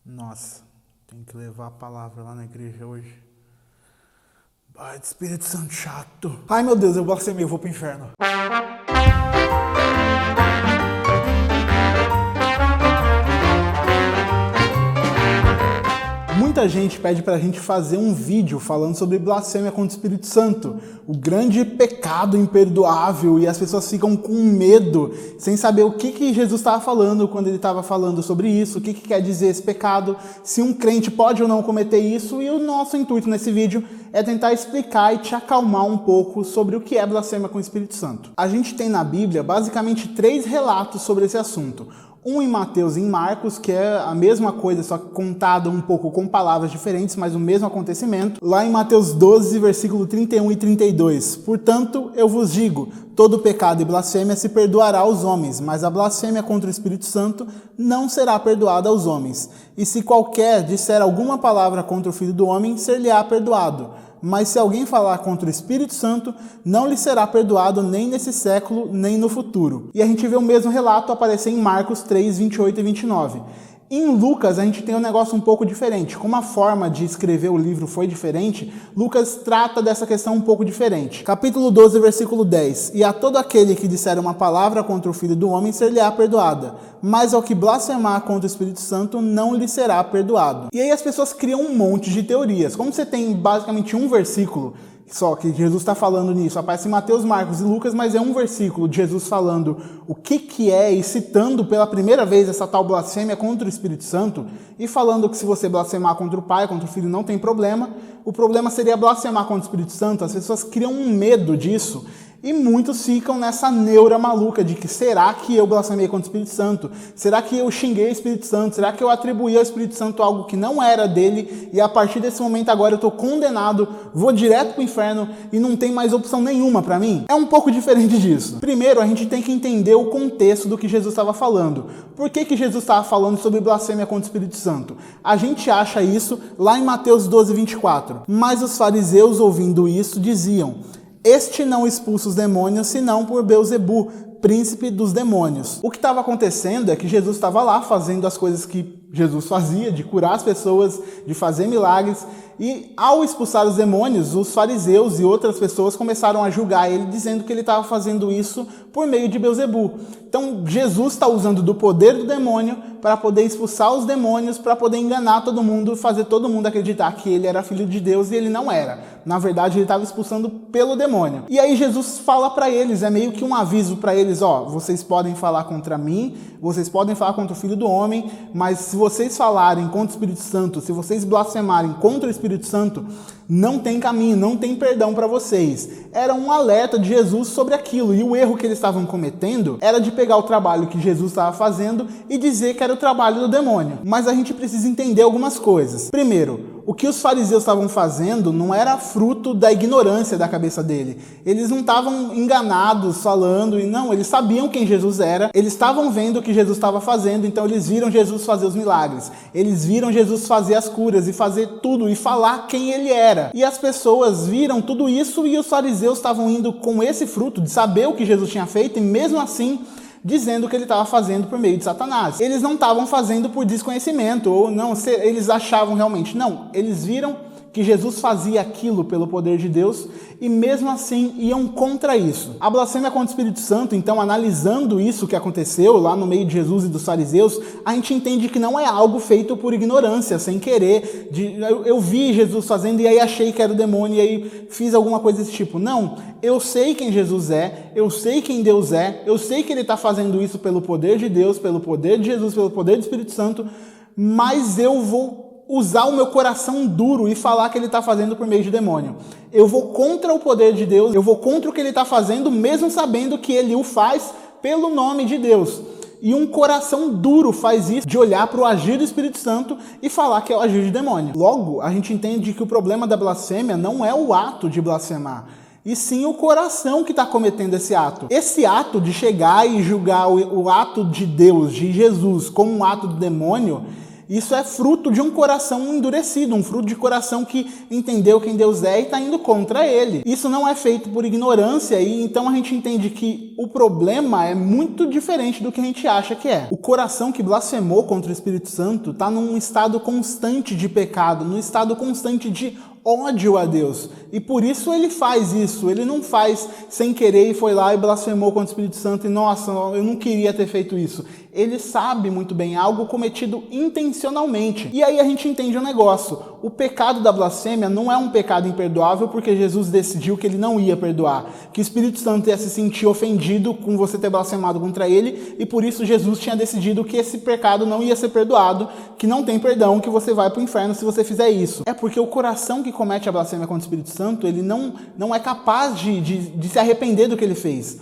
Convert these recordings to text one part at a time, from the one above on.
Nossa, tem que levar a palavra lá na igreja hoje. Ai, Espírito Santo chato. Ai, meu Deus, eu blasfemei, eu vou pro inferno. Muita gente pede pra gente fazer um vídeo falando sobre blasfêmia contra o Espírito Santo, o grande pecado imperdoável, e as pessoas ficam com medo, sem saber o que Jesus estava falando quando ele estava falando sobre isso, o que quer dizer esse pecado, se um crente pode ou não cometer isso, e o nosso intuito nesse vídeo é tentar explicar e te acalmar um pouco sobre o que é blasfêmia com o Espírito Santo. A gente tem na Bíblia basicamente 3 relatos sobre esse assunto. Um em Mateus e em Marcos, que é a mesma coisa, só que contada um pouco com palavras diferentes, mas o mesmo acontecimento. Lá em Mateus 12, versículo 31 e 32. Portanto, eu vos digo, todo pecado e blasfêmia se perdoará aos homens, mas a blasfêmia contra o Espírito Santo não será perdoada aos homens. E se qualquer disser alguma palavra contra o Filho do Homem, ser-lhe-á perdoado. Mas se alguém falar contra o Espírito Santo, não lhe será perdoado nem nesse século, nem no futuro. E a gente vê o mesmo relato aparecer em Marcos 3, 28 e 29. Em Lucas, a gente tem um negócio um pouco diferente. Como a forma de escrever o livro foi diferente, Lucas trata dessa questão um pouco diferente. Capítulo 12, versículo 10. E a todo aquele que disser uma palavra contra o Filho do Homem, ser-lhe-á perdoada. Mas ao que blasfemar contra o Espírito Santo, não lhe será perdoado. E aí as pessoas criam um monte de teorias. Como você tem basicamente um versículo só que Jesus está falando nisso, aparece em Mateus, Marcos e Lucas, mas é um versículo de Jesus falando o que é e citando pela primeira vez essa tal blasfêmia contra o Espírito Santo e falando que se você blasfemar contra o Pai, contra o Filho, não tem problema. O problema seria blasfemar contra o Espírito Santo. As pessoas criam um medo disso e muitos ficam nessa neura maluca de que será que eu blasfemei contra o Espírito Santo? Será que eu xinguei o Espírito Santo? Será que eu atribuí ao Espírito Santo algo que não era dele e a partir desse momento agora eu estou condenado, vou direto para o inferno e não tem mais opção nenhuma para mim? É um pouco diferente disso. Primeiro, a gente tem que entender o contexto do que Jesus estava falando. Por que Jesus estava falando sobre blasfêmia contra o Espírito Santo? A gente acha isso lá em Mateus 12, 24. Mas os fariseus, ouvindo isso, diziam: este não expulsa os demônios, senão por Beelzebu, príncipe dos demônios. O que estava acontecendo é que Jesus estava lá fazendo as coisas que Jesus fazia, de curar as pessoas, de fazer milagres, e ao expulsar os demônios, os fariseus e outras pessoas começaram a julgar ele, dizendo que ele estava fazendo isso por meio de Beelzebu. Então Jesus está usando do poder do demônio para poder expulsar os demônios, para poder enganar todo mundo, fazer todo mundo acreditar que ele era filho de Deus e ele não era. Na verdade, ele estava expulsando pelo demônio. E aí Jesus fala para eles, é meio que um aviso para eles, vocês podem falar contra mim, vocês podem falar contra o Filho do Homem, mas se vocês falarem contra o Espírito Santo, se vocês blasfemarem contra o Espírito Santo, não tem caminho, não tem perdão para vocês. Era um alerta de Jesus sobre aquilo, e o erro que eles estavam cometendo era de pegar o trabalho que Jesus estava fazendo e dizer que era o trabalho do demônio. Mas a gente precisa entender algumas coisas. Primeiro, o que os fariseus estavam fazendo não era fruto da ignorância da cabeça dele. Eles não estavam enganados falando, e não, eles sabiam quem Jesus era, eles estavam vendo o que Jesus estava fazendo, então eles viram Jesus fazer os milagres, eles viram Jesus fazer as curas e fazer tudo e falar quem ele era. E as pessoas viram tudo isso e os fariseus estavam indo com esse fruto de saber o que Jesus tinha feito e mesmo assim dizendo que ele estava fazendo por meio de Satanás. Eles não estavam fazendo por desconhecimento, ou não, eles achavam realmente. Não, eles viram que Jesus fazia aquilo pelo poder de Deus e mesmo assim iam contra isso. A blasfêmia contra o Espírito Santo, então, analisando isso que aconteceu lá no meio de Jesus e dos fariseus, a gente entende que não é algo feito por ignorância, sem querer, eu vi Jesus fazendo e aí achei que era o demônio e aí fiz alguma coisa desse tipo. Não, eu sei quem Jesus é, eu sei quem Deus é, eu sei que ele está fazendo isso pelo poder de Deus, pelo poder de Jesus, pelo poder do Espírito Santo, mas eu vou usar o meu coração duro e falar que ele está fazendo por meio de demônio. Eu vou contra o poder de Deus, eu vou contra o que ele está fazendo, mesmo sabendo que ele o faz pelo nome de Deus. E um coração duro faz isso, de olhar para o agir do Espírito Santo e falar que é o agir de demônio. Logo, a gente entende que o problema da blasfêmia não é o ato de blasfemar, e sim o coração que está cometendo esse ato. Esse ato de chegar e julgar o ato de Deus, de Jesus, como um ato do demônio, Isso é fruto de um coração endurecido, um fruto de coração que entendeu quem Deus é e está indo contra ele. Isso não é feito por ignorância e então a gente entende que o problema é muito diferente do que a gente acha que é. O coração que blasfemou contra o Espírito Santo está num estado constante de pecado, num estado constante de ódio a Deus. E por isso ele faz isso. Ele não faz sem querer e foi lá e blasfemou contra o Espírito Santo e, nossa, eu não queria ter feito isso. Ele sabe muito bem, algo cometido intencionalmente. E aí a gente entende um negócio. O pecado da blasfêmia não é um pecado imperdoável porque Jesus decidiu que ele não ia perdoar. Que o Espírito Santo ia se sentir ofendido com você ter blasfemado contra ele e por isso Jesus tinha decidido que esse pecado não ia ser perdoado, que não tem perdão, que você vai para o inferno se você fizer isso. É porque o coração que comete a blasfêmia contra o Espírito Santo, ele não é capaz de se arrepender do que ele fez.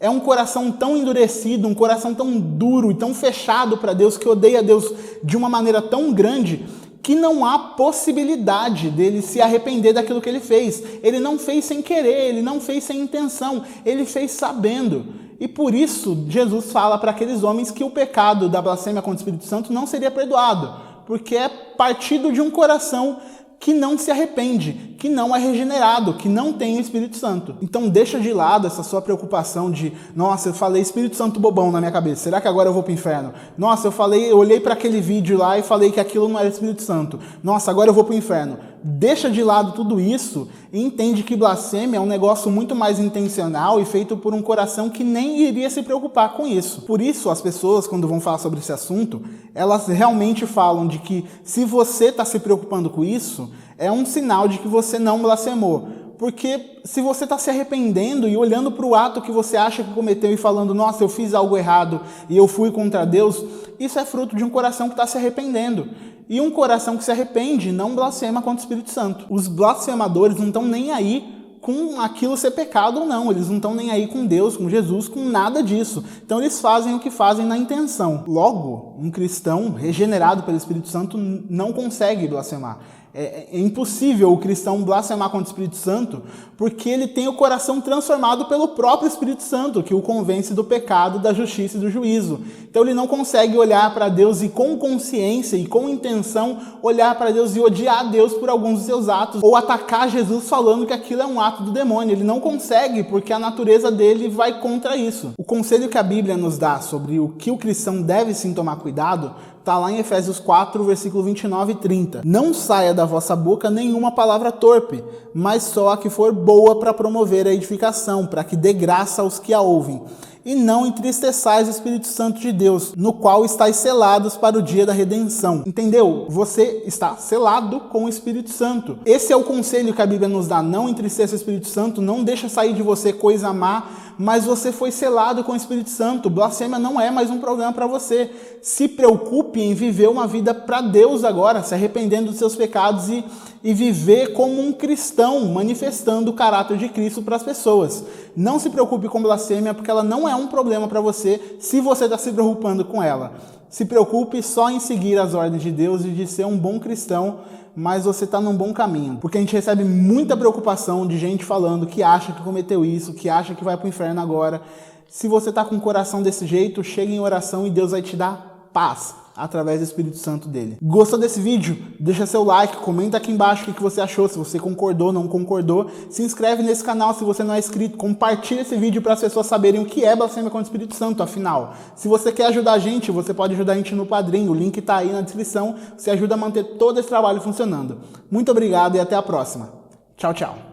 É um coração tão endurecido, um coração tão duro e tão fechado para Deus, que odeia Deus de uma maneira tão grande, que não há possibilidade dele se arrepender daquilo que ele fez. Ele não fez sem querer, ele não fez sem intenção, ele fez sabendo. E por isso Jesus fala para aqueles homens que o pecado da blasfêmia contra o Espírito Santo não seria perdoado, porque é partido de um coração que não se arrepende, que não é regenerado, que não tem o Espírito Santo. Então deixa de lado essa sua preocupação de, nossa, eu falei Espírito Santo bobão na minha cabeça, será que agora eu vou para o inferno? Nossa, eu olhei para aquele vídeo lá e falei que aquilo não era Espírito Santo. Nossa, agora eu vou para o inferno. Deixa de lado tudo isso e entende que blasfêmia é um negócio muito mais intencional e feito por um coração que nem iria se preocupar com isso. Por isso, as pessoas, quando vão falar sobre esse assunto, elas realmente falam de que se você está se preocupando com isso, é um sinal de que você não blasfemou. Porque se você está se arrependendo e olhando para o ato que você acha que cometeu e falando, nossa, eu fiz algo errado e eu fui contra Deus, isso é fruto de um coração que está se arrependendo. E um coração que se arrepende não blasfema contra o Espírito Santo. Os blasfemadores não estão nem aí com aquilo ser pecado ou não. Eles não estão nem aí com Deus, com Jesus, com nada disso. Então eles fazem o que fazem na intenção. Logo, um cristão regenerado pelo Espírito Santo não consegue blasfemar. É impossível o cristão blasfemar contra o Espírito Santo porque ele tem o coração transformado pelo próprio Espírito Santo, que o convence do pecado, da justiça e do juízo. Então ele não consegue olhar para Deus e com consciência e com intenção olhar para Deus e odiar Deus por alguns dos seus atos ou atacar Jesus falando que aquilo é um ato do demônio. Ele não consegue porque a natureza dele vai contra isso. O conselho que a Bíblia nos dá sobre o que o cristão deve sim tomar cuidado está lá em Efésios 4, versículo 29 e 30. Não saia da vossa boca nenhuma palavra torpe, mas só a que for boa para promover a edificação, para que dê graça aos que a ouvem. E não entristeçais o Espírito Santo de Deus, no qual estáis selados para o dia da redenção. Entendeu? Você está selado com o Espírito Santo. Esse é o conselho que a Bíblia nos dá. Não entristeça o Espírito Santo, não deixa sair de você coisa má, mas você foi selado com o Espírito Santo. Blasfêmia não é mais um problema para você. Se preocupe em viver uma vida para Deus agora, se arrependendo dos seus pecados e viver como um cristão, manifestando o caráter de Cristo para as pessoas. Não se preocupe com blasfêmia, porque ela não é um problema para você se você está se preocupando com ela. Se preocupe só em seguir as ordens de Deus e de ser um bom cristão, mas você está num bom caminho. Porque a gente recebe muita preocupação de gente falando que acha que cometeu isso, que acha que vai para o inferno agora. Se você está com o coração desse jeito, chega em oração e Deus vai te dar paz através do Espírito Santo dele. Gostou desse vídeo? Deixa seu like, comenta aqui embaixo o que você achou, se você concordou, não concordou. Se inscreve nesse canal se você não é inscrito, compartilha esse vídeo para as pessoas saberem o que é blasfêmia contra o Espírito Santo, afinal. Se você quer ajudar a gente, você pode ajudar a gente no Padrim, o link está aí na descrição, você ajuda a manter todo esse trabalho funcionando. Muito obrigado e até a próxima. Tchau, tchau.